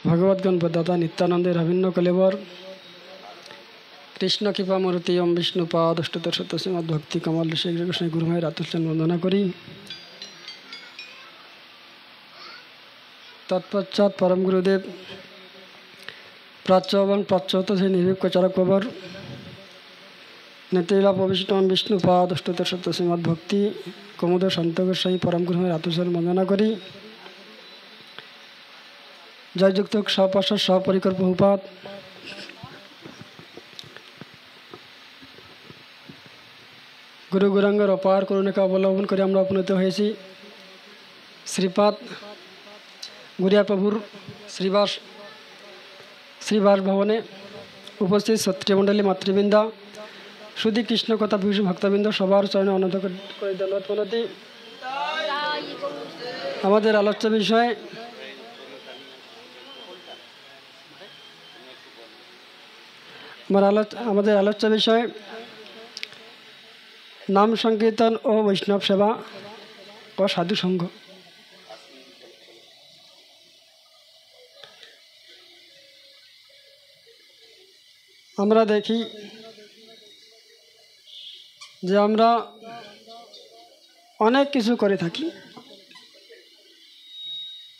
भगवद्गण प्रदाता नित्यानंद रविन्द्र कलेवर कृष्ण कृपा मूर्ति ओम विष्णुपाद अष्टोत्तर शत श्रीमद भक्ति कमल श्री कृष्ण गुरु भाई रातुचंद वंदना करी। तत्पश्चात परम गुरुदेव प्राच्य एवं प्राच्योत से निर्भीक चारक पवर नेत्रीला प्रविष्ट विष्णुपाद अष्टोत्तर शत श्रीमद भक्ति कमोदर शांत गोसाई परम गुरु भाई रातुचंद वंदना करी। जययुक्त सहपार्षद सहपरिकर बहुपात गुरु गुरांगर अपार करुणा का अवलम्बन कर उपनीत हয়েছি श्रीपाद गुरिया प्रभुर श्रीवास भवने उपस्थित क्षत्रियमंडली मातृबृंदा शुद्धि कृष्ण कथा विभूषि भक्तबृंद सबार चरणे अनंत করে ধন্যবাদ প্রণতি। আমাদের আলোচ্য বিষয় আমাদের আলোচ্য বিষয় नाम संकीर्तन और वैष्णव सेवा और साधु संग। আমরা দেখি যে আমরা অনেক কিছু করে থাকি,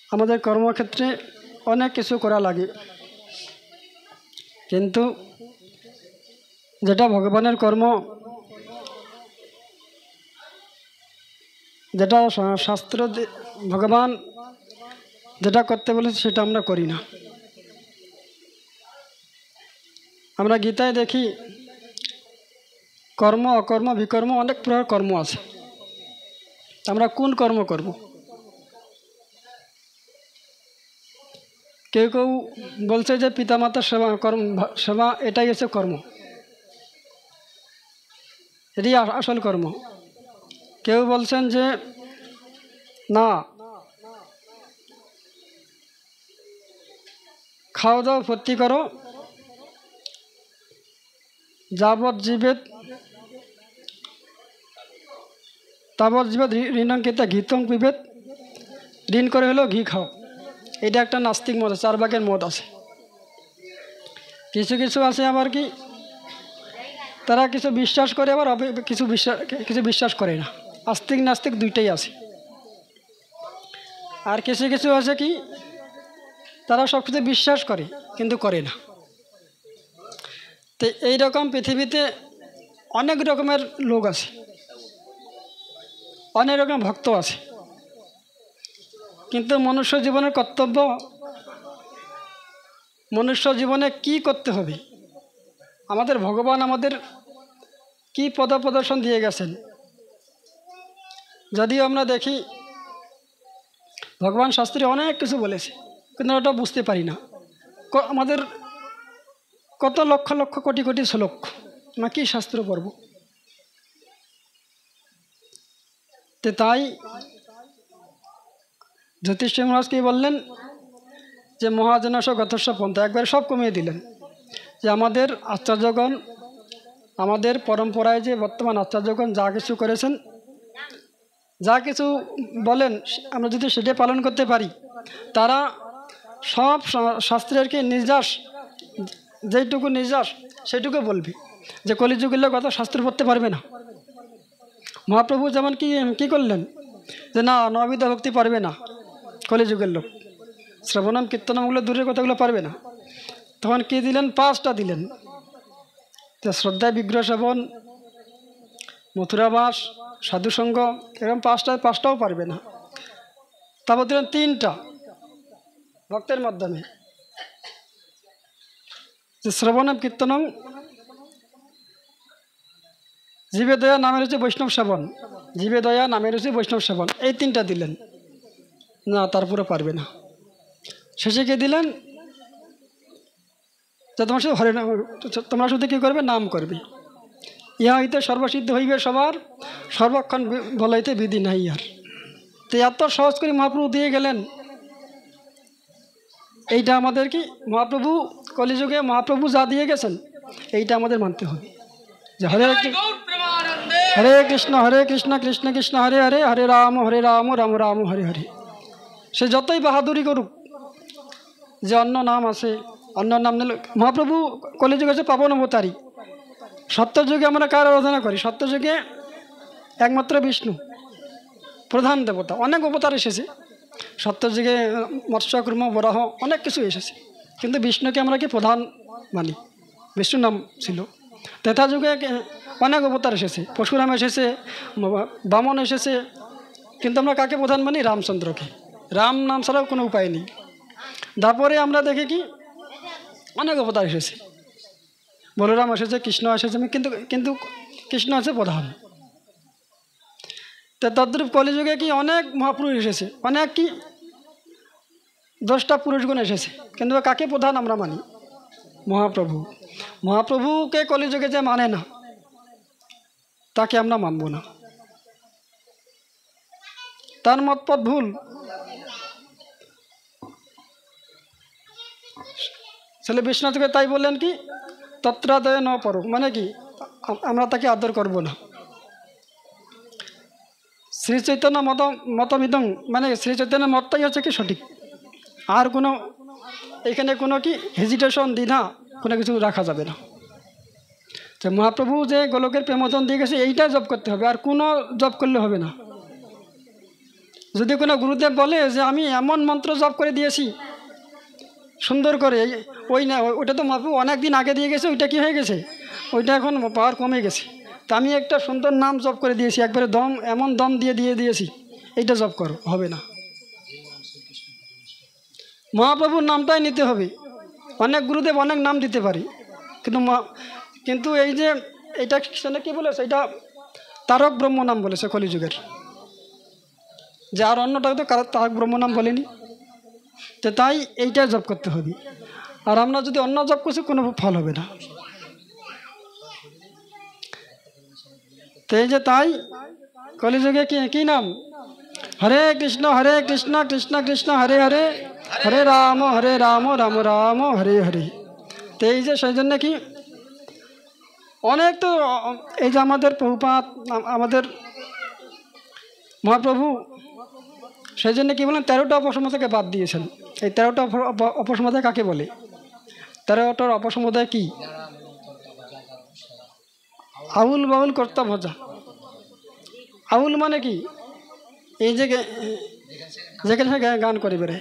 আমাদের কর্মক্ষেত্রে অনেক কিছু করা লাগে, কিন্তু যেটা ভগবানের কর্ম, যেটা শাস্ত্র ভগবান যেটা করতে বলেছে সেটা আমরা করি না। আমরা গীতায় দেখি কর্ম অকর্ম বিকর্ম অনেক প্রকার কর্ম আছে, আমরা কোন কর্ম করব? কেউ কেউ বলছে যে পিতামাতার সেবা সেবা এটাই হচ্ছে কর্ম, এটাই আসল কর্ম। কেউ বলছেন যে না, খাওয়া দাওয়া ভর্তি করো, যাবৎ জীবেত তাবৎ জীবেত ঋণাঙ্কিত ঘিতং পিবেত, ঋণ করে হলেও ঘি খাও। এটা একটা নাস্তিক মত, চার ভাগের মত আছে। কিছু কিছু আছে আবার কি তারা কিছু বিশ্বাস করে, আবার কিছু বিশ্বাস করে না। আস্তিক নাস্তিক দুইটাই আছে। আর কিছু কিছু আছে কি তারা সব কিছু বিশ্বাস করে কিন্তু করে না। তো এইরকম পৃথিবীতে অনেক রকমের লোক আছে, অনেক রকম ভক্ত আছে, কিন্তু মনুষ্য জীবনের কর্তব্য, মনুষ্য জীবনে কি করতে হবে, আমাদের ভগবান আমাদের কি পদপ্রদর্শন দিয়ে গেছেন। যদিও আমরা দেখি ভগবান শাস্ত্রে অনেক কিছু বলেছে, কিন্তু ওটা বুঝতে পারি না। আমাদের কত লক্ষ লক্ষ কোটি কোটি শ্লোক, না কি শাস্ত্র পড়ব? তাই জ্যোতিষ মহারাজ কি বললেন যে মহাজনস গতস্ব পন্থা, একবারে সব কমিয়ে দিলেন যে আমাদের আচার্যগণ, আমাদের পরম্পরায় যে বর্তমান আচার্যগণ যা কিছু করেছেন, যা কিছু বলেন, আমরা যদি সেটা পালন করতে পারি, তারা সব শাস্ত্রের কি নির্যাস, যেইটুকু নির্যাস সেটুকু বলবে। যে কলিযুগের লোক অত শাস্ত্র পড়তে পারবে না। মহাপ্রভু যেমন কি করলেন যে না, নববিধা ভক্তি পারবে না কলিযুগের লোক, শ্রবণম কীর্তনমগুলো দূরের কথাগুলো পারবে না। তখন কি দিলেন? 5টা দিলেন, শ্রদ্ধায় বিগ্রহ সেবন, মথুরাবাস, সাধুসঙ্গ, এরকম 5টাও পারবে না। তারপর দিলেন 3টা ভক্তের মাধ্যমে, যে শ্রবণম কীর্তনম, জীবে দয়া নামের হচ্ছে বৈষ্ণব সেবন, জীবে দয়া নামের হচ্ছে বৈষ্ণব সেবন, এই 3টা দিলেন। না, তারপরে পারবে না। শেষে কে দিলেন? যে তোমার শুধু তোমরা শুধু কী করবে? নাম করবে। ইহা হইতে সর্বসিদ্ধ হইবে সবার, সর্বক্ষণ বলাইতে বিধি নাই আর। তো এত সহজ করে মহাপ্রভু দিয়ে গেলেন। এইটা আমাদের কি মহাপ্রভু কলিযুগে মহাপ্রভু যা দিয়ে গেছেন, এইটা আমাদের মানতে হবে। যে হরে কৃষ্ণ কৃষ্ণ কৃষ্ণ হরে হরে, হরে রাম রাম রাম হরে হরে। সে যতই বাহাদুরি করুক, যে অন্য নাম আছে, অন্য নাম নিলে মহাপ্রভু কলিযুগে হচ্ছে পাবন অবতারী। সত্যযুগে আমরা কার আরাধনা করি? সত্যযুগে একমাত্র বিষ্ণু প্রধান দেবতা। অনেক অবতার এসেছে সত্যযুগে, মৎস্য কুর্ম বরাহ অনেক কিছু এসেছে, কিন্তু বিষ্ণুকে আমরা কি প্রধান মানি, বিষ্ণু নাম ছিল। তেথা যুগে অনেক অবতার এসেছে, পরশুরাম এসেছে, বামন এসেছে, কিন্তু আমরা কাকে প্রধান মানি? রামচন্দ্রকে। রাম নাম ছাড়াও কোনো উপায় নেই। তারপরে আমরা দেখি কি অনেক অবতার এসেছে, বলরাম এসেছে, কৃষ্ণ এসেছে, কিন্তু কিন্তু কৃষ্ণ আছে প্রধান। তো তদ্রূপ কলিযুগে কি অনেক মহাপুরুষ এসেছে, অনেক কি 10টা পুরুষগুণ এসেছে, কিন্তু কাকে প্রধান আমরা মানি? মহাপ্রভু। মহাপ্রভুকে কলিযুগে যে মানে না, তাকে আমরা মানব না, তার মতপথ ভুল। ছেলে বিশ্বনাথকে তাই বললেন কি তত্রাদয় ন পর, মানে কি আমরা তাকে আদর করব না। শ্রী চৈতন্য মতমিদং, মানে শ্রী চৈতন্যের মতটাই হচ্ছে কি সঠিক, আর কোনো এখানে কোনো কি হেজিটেশন, দ্বিধা কোনো কিছু রাখা যাবে না। যে মহাপ্রভু যে গোলকের প্রেমোদন দিয়ে গেছে এইটাই জপ করতে হবে, আর কোনো জপ করলে হবে না। যদি কোনো গুরুদেব বলে যে আমি এমন মন্ত্র জপ করে দিয়েছি সুন্দর করে, ওই না, ওটা তো মহাপ্রভু অনেক দিন আগে দিয়ে গেছে, ওইটা কি হয়ে গেছে, ওইটা এখন পাওয়ার কমে গেছে, তা আমি একটা সুন্দর নাম জপ করে দিয়েছি, একবারে দম এমন দম দিয়ে দিয়েছি, এইটা জপ করো, হবে না। মহাপ্রভুর নামটাই নিতে হবে। অনেক গুরুদেব অনেক নাম দিতে পারি, কিন্তু এই যে এটা কি বলেছে, এটা তারক ব্রহ্ম নাম বলেছে কলিযুগের, যে আর অন্যটাকে তো তারক ব্রহ্ম নাম বলেনি। তো তাই এইটাই জপ করতে হবে, আর আমরা যদি অন্য জপ করছি কোনো ফল হবে না। তো এই যে তাই কলিযুগে কি নাম? হরে কৃষ্ণ কৃষ্ণ কৃষ্ণ হরে হরে, হরে রাম রাম রাম হরে হরে। তো এই যে সেই জন্য কি অনেক তো এই যে আমাদের প্রভুপাদ, আমাদের মহাপ্রভু সেই জন্য কী বলেন 13টা অপসম্প্রদায়কে বাদ দিয়েছেন। এই 13টা অপসম্প্রদায় কাকে বলে? 13টার অপসম্প্রদায় কি? আউল বাউল কর্তা ভজা। আউল মানে কি? এই যে যেখানে গান করে বেড়ে।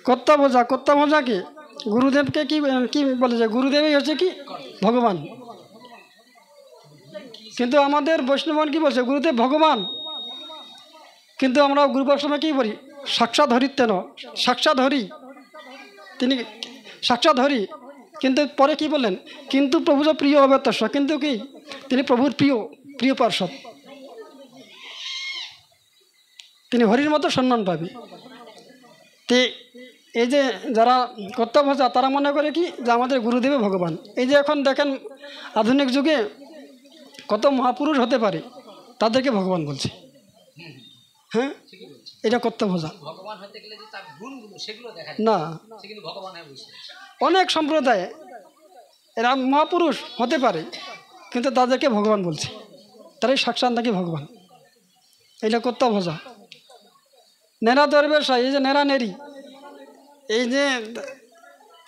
কর্তা ভজা কি? গুরুদেবকে কি বলে যে গুরুদেবই হচ্ছে কি ভগবান। কিন্তু আমাদের বৈষ্ণবগণ কি বলছে? গুরুদেব ভগবান। কিন্তু আমরা গুরুবৈষ্ণবে কী বলি? সাক্ষাৎ হরিত্বেন, সাক্ষাৎ হরি, তিনি সাক্ষাৎ হরি। কিন্তু পরে কি বললেন? কিন্তু প্রভু যে প্রিয় অবতার, কিন্তু কি তিনি প্রভুর প্রিয় পার্ষদ, তিনি হরির মতো সম্মান পাবে। তে এই যে যারা কর্তব্যজা তারা মনে করে কি যে আমাদের গুরুদেব ভগবান। এই যে এখন দেখেন আধুনিক যুগে কত মহাপুরুষ হতে পারে, তাদেরকে ভগবান বলছে। হ্যাঁ, এটা কর্তব্যজা না। অনেক সম্প্রদায় এরা মহাপুরুষ হতে পারে, কিন্তু তাদেরকে ভগবান বলছে, তারাই সাক্ষাৎ নাকি ভগবান। এটা কর্তব্যজা। নেরা দরবেশ, এই যে নেরা নেরি, এই যে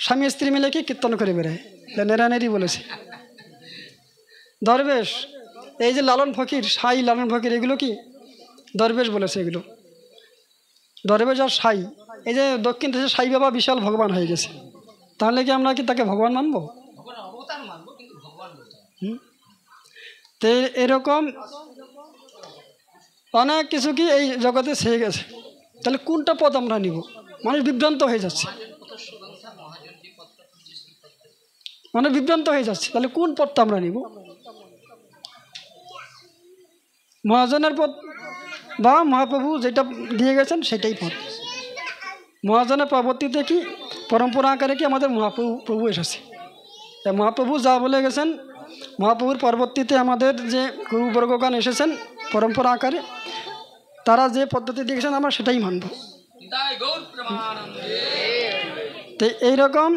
স্বামী স্ত্রী মিলে কি কীর্তন করে বেড়ায়, নেরা নেরি বলেছে। দরবেশ, এই যে লালন ফকির, সাই লালন ফকির, এগুলো কি দরবেশ বলেছে। এগুলো দরবেশ আর সাই, এই যে দক্ষিণ দেশে সাই বাবা বিশাল ভগবান হয়ে গেছে, তাহলে কি আমরা কি তাকে ভগবান মানব? তো এরকম অনেক কিছু কি এই জগতে ছেয়ে গেছে। তাহলে কোনটা পথ আমরা নিব? মানুষ বিভ্রান্ত হয়ে যাচ্ছে, মানুষ বিভ্রান্ত হয়ে যাচ্ছে। তাহলে কোন পথটা আমরা নিব? মহাজনের পথ বা মহাপ্রভু যেটা দিয়ে গেছেন সেটাই পথ। মহাজনের পরবর্তীতে কি পরম্পরা আকারে কি আমাদের মহাপ্রভু এসেছে। মহাপ্রভু যা বলে গেছেন, মহাপ্রভুর পরবর্তীতে আমাদের যে গুরুবর্গগণ এসেছেন পরম্পরা আকারে, তারা যে পদ্ধতি দিয়ে গেছেন আমরা সেটাই মানব। তো এইরকম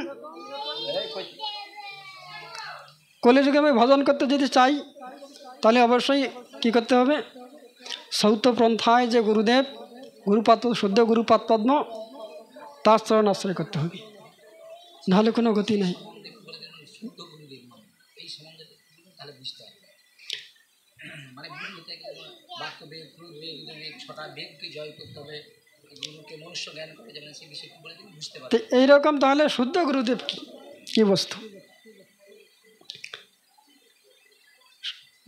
কলিযুগে আমি ভজন করতে যদি চাই, তাহলে অবশ্যই কি করতে হবে? সৌত পন্থায় যে গুরুদেব, শুদ্ধ গুরুপাদ পদ্ম, তার চরণ আশ্রয় করতে হবে, নাহলে কোনো গতি নেই। তো এইরকম তাহলে শুদ্ধ গুরুদেব কি বস্তু,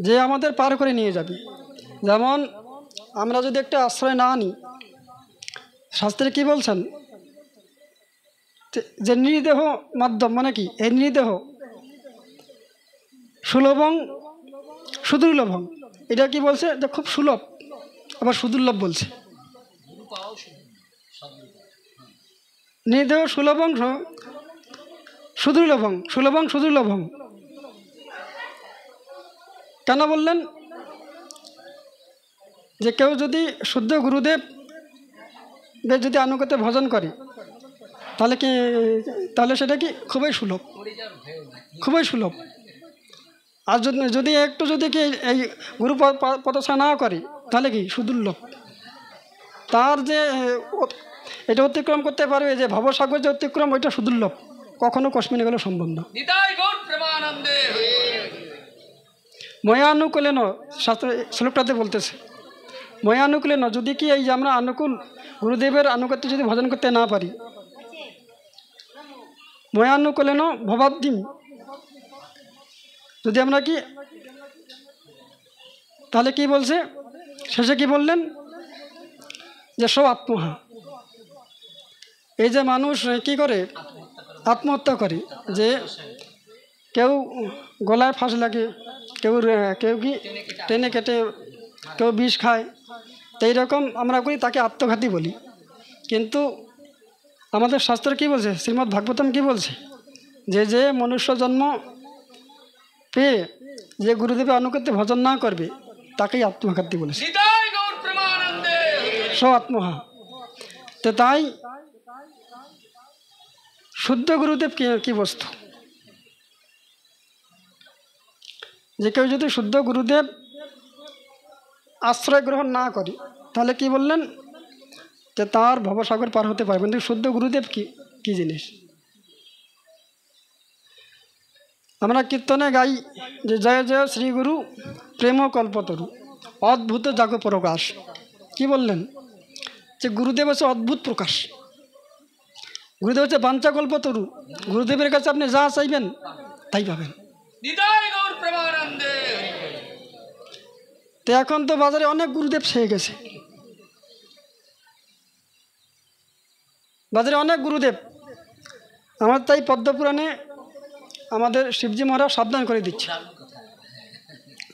যে আমাদের পার করে নিয়ে যাবে। যেমন আমরা যদি একটা আশ্রয় না নিই, শাস্ত্রে কি বলছেন যে নির্দেহ মাধ্যম, মানে কি এই নির্দেহ সুলভং সুদুর্লভং, এটা কি বলছে যে খুব সুলভ আবার সুদুর্লভ বলছে। নির্দেহ সুলভং সুদুর্লভং, সুলভং সুদুর্লভং কেন বললেন? যে কেউ যদি শুদ্ধ গুরুদেব যদি আনুগত্য ভজন করে তাহলে সেটা কি খুবই সুলভ, খুবই সুলভ। আর যদি একটু যদি কি এই গুরু পদসা না করে তাহলে কি সুদুর্লভ। তার যে এটা অতিক্রম করতে পারবে, যে ভবসাগর যে অতিক্রম, ওইটা সুদুর্লভ, কখনো কশ্মিনে গেলে সম্ভব না। ময়ানুকূলেন, শাস্ত্র শ্লোকটাতে বলতেছে ময়ানুকূলেন, যদি কি এই যে আমরা অনুকূল গুরুদেবের আনুগত্য যদি ভজন করতে না পারি, ময়ানুকূলেন ভবাব্দিম, যদি আমরা কি তাহলে কি বলছে শেষে কি বললেন যে সব আত্মহা, এই যে মানুষ কি করে আত্মহত্যা করে, যে কেউ গলায় ফাঁস লাগে, কেউ কি টেনে কেটে, কেউ বিষ খায়, তো এইরকম আমরা করি, তাকে আত্মঘাতী বলি। কিন্তু আমাদের শাস্ত্র কি বলছে, শ্রীমদ্ ভাগবতম কি বলছে, যে মনুষ্য জন্ম পেয়ে যে গুরুদেবের আনুগত্যে ভজন না করবে তাকেই আত্মঘাতী বলেছে, স্ব আত্মহা। তো তাই শুদ্ধ গুরুদেব কি বস্তু, যে কেউ যদি শুদ্ধ গুরুদেব আশ্রয় গ্রহণ না করে তাহলে কি বললেন যে তার ভবসাগর পার হতে পারবে। কিন্তু শুদ্ধ গুরুদেব কি জিনিস, আমরা কীর্তনে গাই যে জয় জয় শ্রী গুরু প্রেম কল্পতরু অদ্ভুত জাগ প্রকাশ। কি বললেন যে গুরুদেব হচ্ছে অদ্ভুত প্রকাশ, গুরুদেব হচ্ছে বাঞ্ছা কল্পতরু, গুরুদেবের কাছে আপনি যা চাইবেন তাই পাবেন। তো এখন তো বাজারে অনেক গুরুদেব ছেয়ে গেছে, বাজারে অনেক গুরুদেব। আমার তাই পদ্মপুরাণে আমাদের শিবজি মহারাজ সাবধান করে দিচ্ছে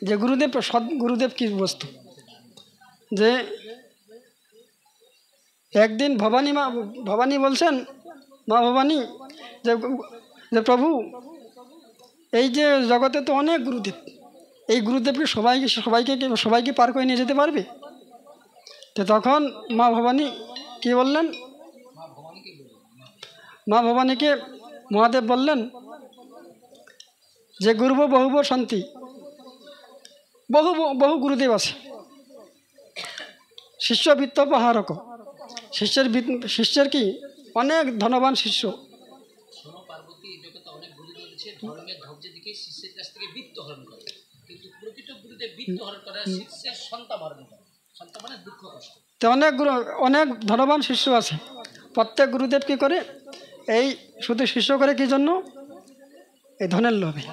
যে গুরুদেব কি বস্তু। যে একদিন ভবানী বলছেন, মা ভবানী, যে প্রভু এই যে জগতে তো অনেক গুরুদেব, এই গুরুদেবকে সবাইকে পার করে নিয়ে যেতে পারবে? তো তখন মা ভবানী কি বললেন, মা ভবানীকে মহাদেব বললেন যে গুরুব বহুব শান্তি, বহু গুরুদেব আছে, শিষ্য বিত্তপহারক, শিষ্যের কি অনেক ধনবান শিষ্য। তো অনেক ধনবান শিষ্য আছে, প্রত্যেক গুরুদেব কি করে এই শুধু শিষ্য করে কি জন্য, এই ধনের লোভে।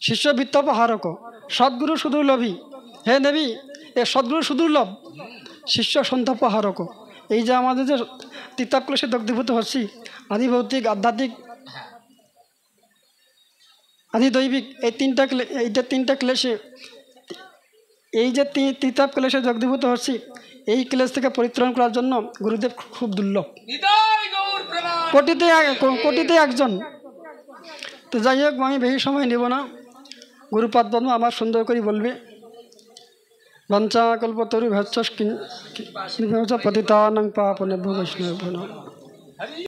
শিষ্য বিত্তপহারক, সদ্গুরু সুদুর্লভী, হে দেবী এ সদ্গুরু সুদুর্লভ, শিষ্য সন্তপহারক। এই যে আমাদের যে তিতাব ক্লেশে দগ্ধীভূত হচ্ছি, আদি ভৌতিক, আধ্যাত্মিক, আদি দৈবিক, এইটা তিনটা ক্লেশে, এই যে তিতাব ক্লেশে দগ্ধীভূত হচ্ছি, এই ক্লেশ থেকে পরিত্রাণ করার জন্য গুরুদেব খুব দুর্লভ, কোটিতে একজন। তো যাই হোক, আমি বেশি সময় নেব না, গুরুপাদ পদ্ম আমার সুন্দর করে বলবে। বঞ্চাকল্পতরু ভ্যশ্চ পতিতানাং পাবনেভ্যো বৈষ্ণবেভ্যো নমঃ।